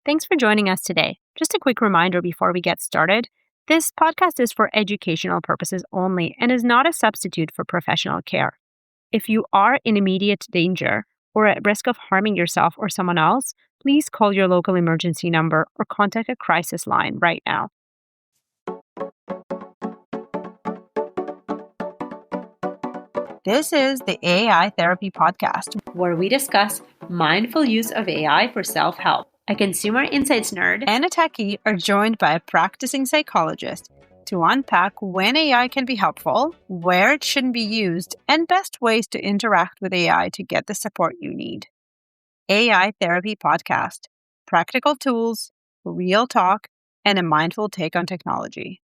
Thanks for joining us today. Just a quick reminder before we get started. This podcast is for educational purposes only and is not a substitute for professional care. If you are in immediate danger or at risk of harming yourself or someone else, please call your local emergency number or contact a crisis line right now. This is the AI Therapy Podcast, where we discuss mindful use of AI for self-help. A consumer insights nerd and a techie are joined by a practicing psychologist to unpack when AI can be helpful, where it shouldn't be used, and best ways to interact with AI to get the support you need. AI Therapy Podcast. Practical tools, real talk, and a mindful take on technology.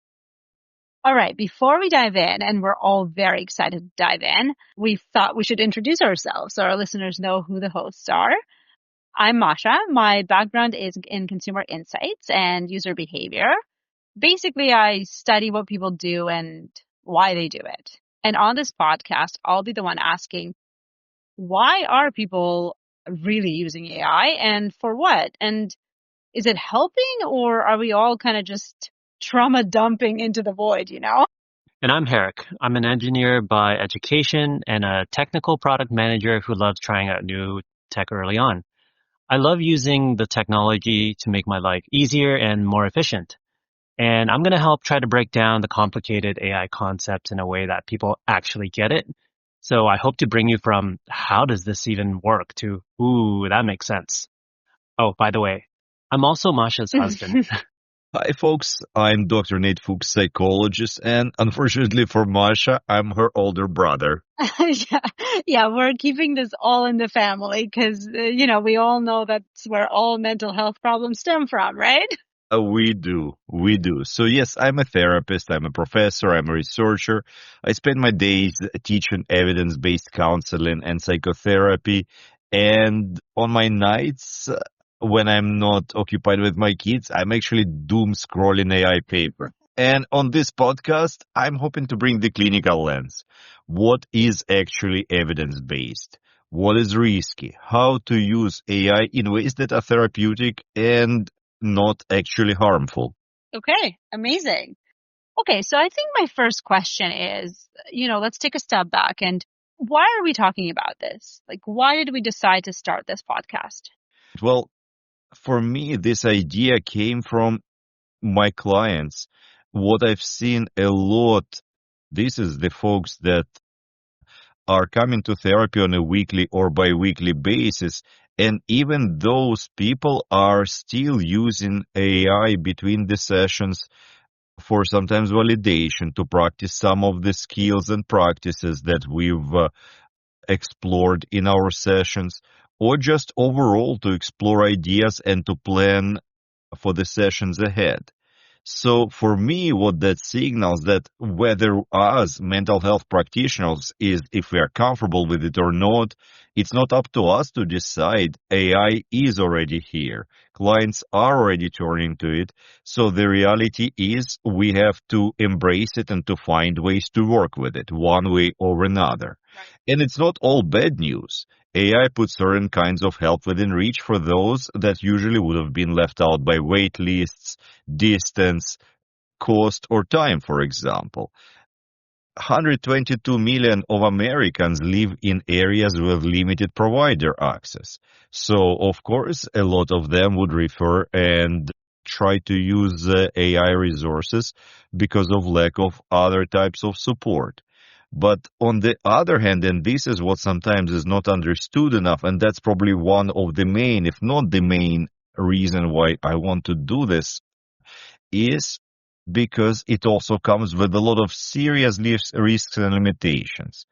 All right, before we dive in, and we're all very excited to dive in, we thought we should introduce ourselves so our listeners know who the hosts are. I'm Masha. My background is in consumer insights and user behavior. Basically, I study what people do and why they do it. And on this podcast, I'll be the one asking, why are people really using AI and for what? And is it helping, or are we all kind of just trauma dumping into the void, And I'm Herrick. I'm an engineer by education and a technical product manager who loves trying out new tech early on. I love using the technology to make my life easier and more efficient. And I'm going to help try to break down the complicated AI concepts in a way that people actually get it. So I hope to bring you from how does this even work to, ooh, that makes sense. Oh, by the way, I'm also Masha's husband. Hi, folks. I'm Dr. Nate Fuchs, psychologist, and unfortunately for Masha, I'm her older brother. Yeah, we're keeping this all in the family because, we all know that's where all mental health problems stem from, right? We do. So yes, I'm a therapist, I'm a professor, I'm a researcher. I spend my days teaching evidence-based counseling and psychotherapy. And on my nights, when I'm not occupied with my kids, I'm actually doom scrolling AI paper. And on this podcast, I'm hoping to bring the clinical lens. What is actually evidence-based? What is risky? How to use AI in ways that are therapeutic and not actually harmful. Okay, amazing. Okay, so I think my first question is, let's take a step back and why are we talking about this? Like, why did we decide to start this podcast? Well, for me, this idea came from my clients. What I've seen a lot, this is the folks that are coming to therapy on a weekly or bi-weekly basis. And even those people are still using AI between the sessions for sometimes validation to practice some of the skills and practices that we've explored in our sessions, or just overall to explore ideas and to plan for the sessions ahead. So for me, what that signals that whether us mental health practitioners is if we are comfortable with it or not, it's not up to us to decide. AI is already here. Clients are already turning to it. So the reality is we have to embrace it and to find ways to work with it one way or another. Right. And it's not all bad news. AI puts certain kinds of help within reach for those that usually would have been left out by wait lists, distance, cost, or time, for example. 122 million of Americans live in areas with limited provider access. So, of course, a lot of them would refer and try to use AI resources because of lack of other types of support. But on the other hand, and this is what sometimes is not understood enough, and that's probably one of the main, if not the main reason why I want to do this, is because it also comes with a lot of serious risks and limitations.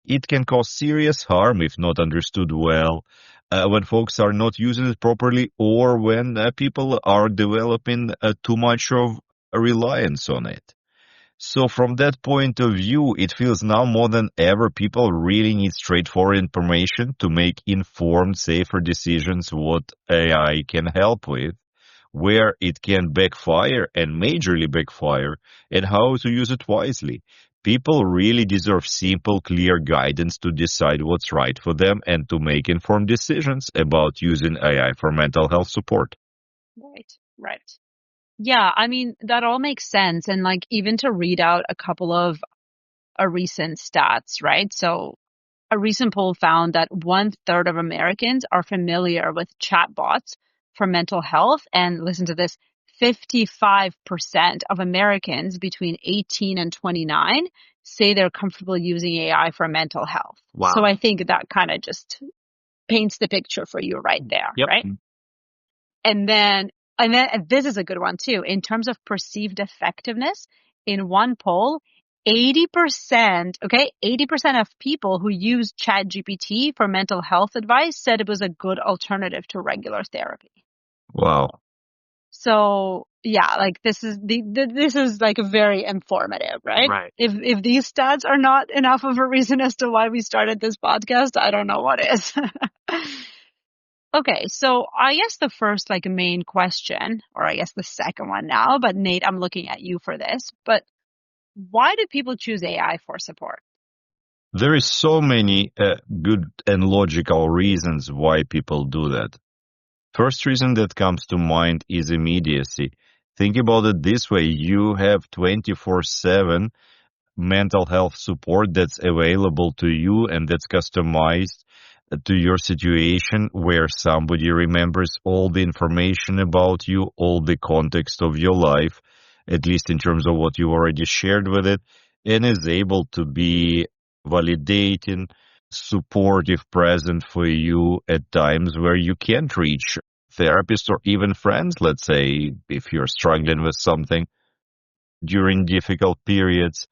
It can cause serious harm if not understood well, when folks are not using it properly, or when people are developing too much of a reliance on it. So from that point of view, it feels now more than ever people really need straightforward information to make informed, safer decisions what AI can help with, where it can backfire and majorly backfire, and how to use it wisely. People really deserve simple, clear guidance to decide what's right for them and to make informed decisions about using AI for mental health support. Right. Yeah, I mean, that all makes sense. And like, even to read out a couple of recent stats, right? So a recent poll found that 1/3 of Americans are familiar with chatbots for mental health. And listen to this, 55% of Americans between 18 and 29 say they're comfortable using AI for mental health. Wow. So I think that kind of just paints the picture for you right there, Yep. right? And then and this is a good one too. In terms of perceived effectiveness, in one poll, 80%, okay, 80% of people who use ChatGPT for mental health advice said it was a good alternative to regular therapy. Wow. So yeah, like this is this is like very informative, right? Right. If these stats are not enough of a reason as to why we started this podcast, I don't know what is. Okay, so I guess the first like main question, or I guess the second one now, but Nate, I'm looking at you for this, but why do people choose AI for support? There is so many good and logical reasons why people do that. First reason that comes to mind is immediacy. Think about it this way. You have 24/7 mental health support that's available to you and that's customized to your situation, where somebody remembers all the information about you, all the context of your life, at least in terms of what you already shared with it, and is able to be validating, supportive, present for you at times where you can't reach therapists or even friends, let's say, if you're struggling with something during difficult periods.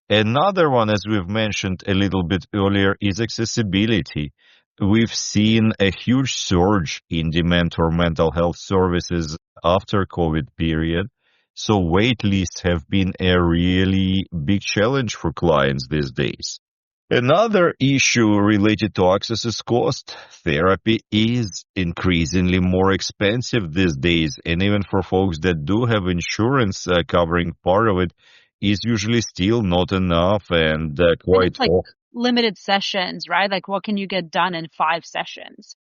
Another one, as we've mentioned a little bit earlier, is accessibility. We've seen a huge surge in demand for mental health services after COVID period. So wait lists have been a really big challenge for clients these days. Another issue related to access is cost. Therapy is increasingly more expensive these days, and even for folks that do have insurance covering part of it, is usually still not enough and And quite it's like limited sessions, right? Like what can you get done in 5 sessions?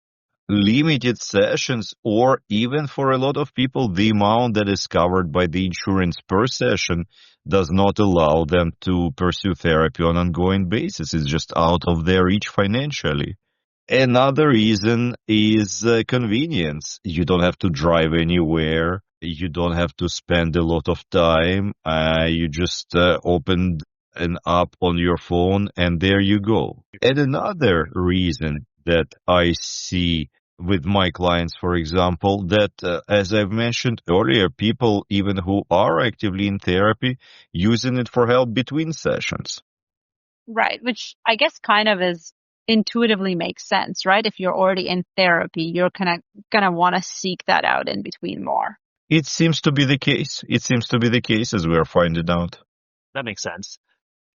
limited sessions, or even for a lot of people, the amount that is covered by the insurance per session does not allow them to pursue therapy on an ongoing basis. It's just out of their reach financially. Another reason is convenience. You don't have to drive anywhere. You don't have to spend a lot of time. You just open an app on your phone and there you go. And another reason that I see with my clients, for example, that as I've mentioned earlier, people even who are actively in therapy using it for help between sessions. Right, which I guess kind of is intuitively makes sense, right? If you're already in therapy, you're kind of gonna want to seek that out in between more. It seems to be the case. It seems to be the case as we are finding out. That makes sense.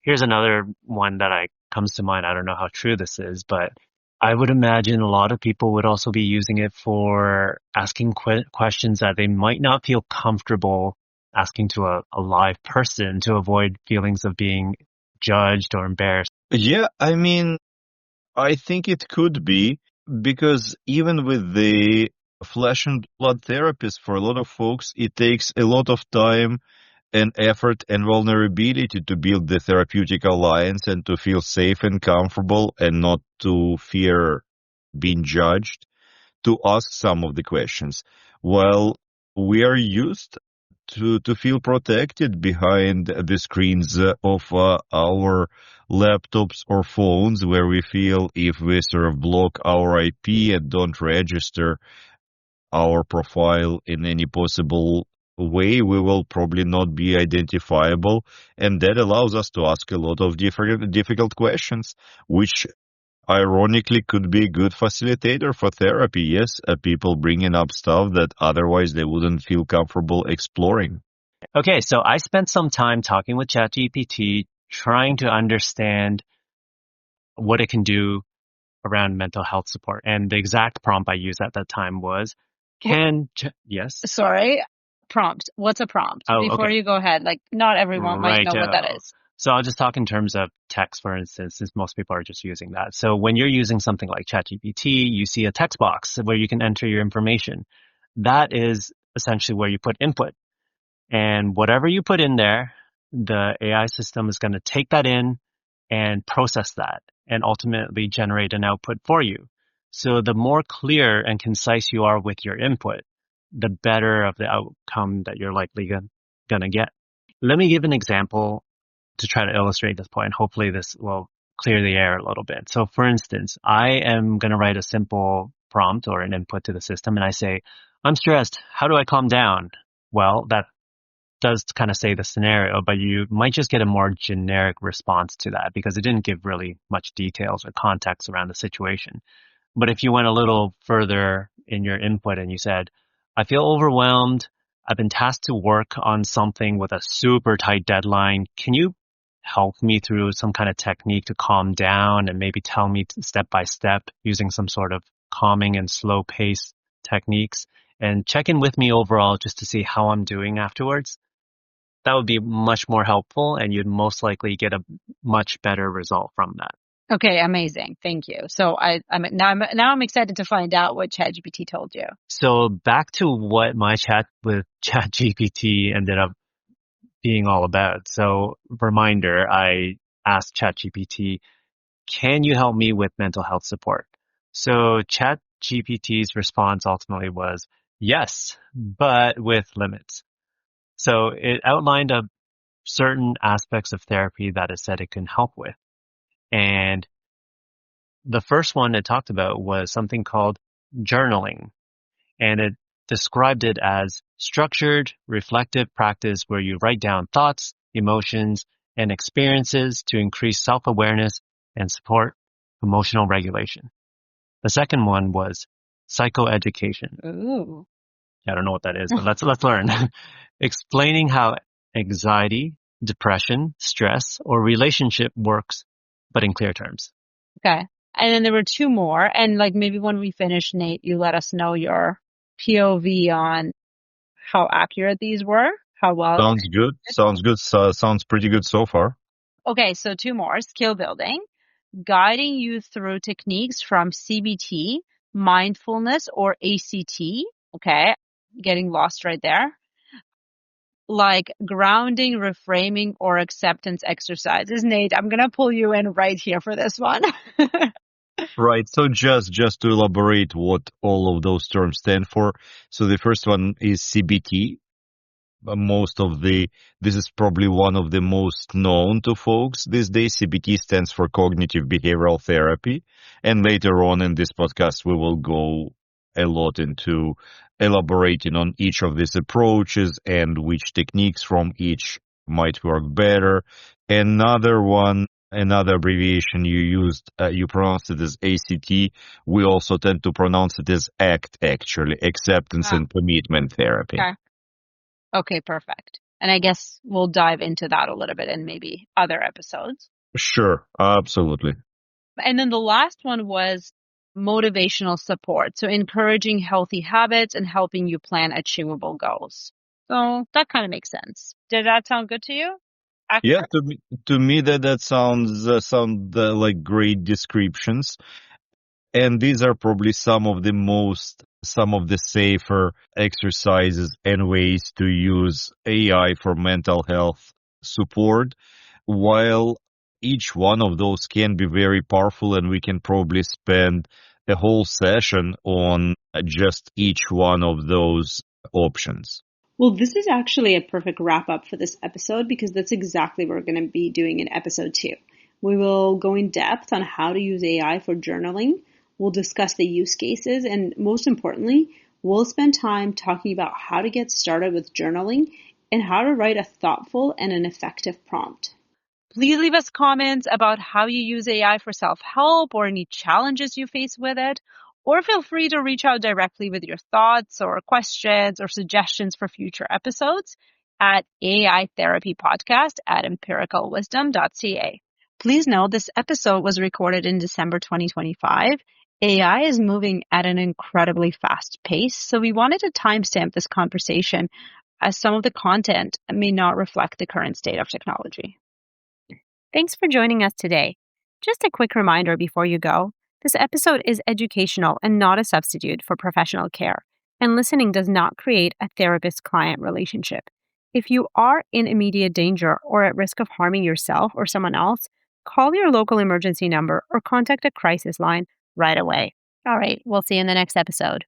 Here's another one that comes to mind. I don't know how true this is, but I would imagine a lot of people would also be using it for asking questions that they might not feel comfortable asking to a live person, to avoid feelings of being judged or embarrassed. Yeah, I mean, I think it could be, because even with the flesh and blood therapists, for a lot of folks, it takes a lot of time and effort and vulnerability to build the therapeutic alliance and to feel safe and comfortable and not to fear being judged, to ask some of the questions. Well, we are used to feel protected behind the screens of our laptops or phones, where we feel if we sort of block our IP and don't register our profile in any possible way, we will probably not be identifiable. And that allows us to ask a lot of difficult questions, which ironically could be a good facilitator for therapy. Yes, people bringing up stuff that otherwise they wouldn't feel comfortable exploring. Okay, so I spent some time talking with ChatGPT, trying to understand what it can do around mental health support. And the exact prompt I used at that time was, yes? Sorry, prompt. What's a prompt? Oh, Before okay. you go ahead, like not everyone might know what that is. So I'll just talk in terms of text, for instance, since most people are just using that. So when you're using something like ChatGPT, you see a text box where you can enter your information. That is essentially where you put input. And whatever you put in there, the AI system is going to take that in and process that and ultimately generate an output for you. So the more clear and concise you are with your input, the better of the outcome that you're likely going to get. Let me give an example to try to illustrate this point. Hopefully this will clear the air a little bit. So for instance, I am going to write a simple prompt or an input to the system and I say, I'm stressed. How do I calm down? Well, that does kind of say the scenario, but you might just get a more generic response to that because it didn't give really much details or context around the situation. But if you went a little further in your input and you said, I feel overwhelmed. I've been tasked to work on something with a super tight deadline. Can you help me through some kind of technique to calm down and maybe tell me step by step using some sort of calming and slow pace techniques and check in with me overall just to see how I'm doing afterwards? That would be much more helpful and you'd most likely get a much better result from that. Okay, amazing. Thank you. So I'm excited to find out what ChatGPT told you. So back to what my chat with ChatGPT ended up being all about. So reminder, I asked ChatGPT, can you help me with mental health support? So ChatGPT's response ultimately was yes, but with limits. So it outlined certain aspects of therapy that it said it can help with. And the first one it talked about was something called journaling. And it described it as structured, reflective practice where you write down thoughts, emotions, and experiences to increase self-awareness and support emotional regulation. The second one was psychoeducation. Ooh. I don't know what that is, but let's learn. Explaining how anxiety, depression, stress, or relationship works, but in clear terms. Okay. And then there were two more. And like maybe when we finish, Nate, you let us know your POV on how accurate these were, how well. Sounds good. Sounds good. Sounds pretty good so far. Okay, so two more. Skill building, guiding you through techniques from CBT, mindfulness, or ACT. Okay, getting lost right there. Like grounding, reframing, or acceptance exercises. Nate, I'm going to pull you in right here for this one. Right. So just to elaborate what all of those terms stand for. So the first one is CBT. This is probably one of the most known to folks these days. CBT stands for cognitive behavioral therapy. And later on in this podcast, we will go a lot into elaborating on each of these approaches and which techniques from each might work better. Another abbreviation you used, you pronounced it as ACT. We also tend to pronounce it as ACT, actually, acceptance and commitment therapy. Okay, perfect. And I guess we'll dive into that a little bit in maybe other episodes. Sure, absolutely. And then the last one was motivational support. So encouraging healthy habits and helping you plan achievable goals. So that kind of makes sense. Did that sound good to you? Yeah, to me that sounds like great descriptions. And these are probably some of the safer exercises and ways to use AI for mental health support. While each one of those can be very powerful, and we can probably spend a whole session on just each one of those options. Well, this is actually a perfect wrap up for this episode because that's exactly what we're going to be doing in episode 2. We will go in depth on how to use AI for journaling. We'll discuss the use cases, and most importantly, we'll spend time talking about how to get started with journaling and how to write a thoughtful and an effective prompt. Please leave us comments about how you use AI for self-help or any challenges you face with it, or feel free to reach out directly with your thoughts or questions or suggestions for future episodes at aitherapypodcast@empiricalwisdom.ca. Please note this episode was recorded in December 2025. AI is moving at an incredibly fast pace, so we wanted to timestamp this conversation as some of the content may not reflect the current state of technology. Thanks for joining us today. Just a quick reminder before you go, this episode is educational and not a substitute for professional care. And listening does not create a therapist-client relationship. If you are in immediate danger or at risk of harming yourself or someone else, call your local emergency number or contact a crisis line right away. All right, we'll see you in the next episode.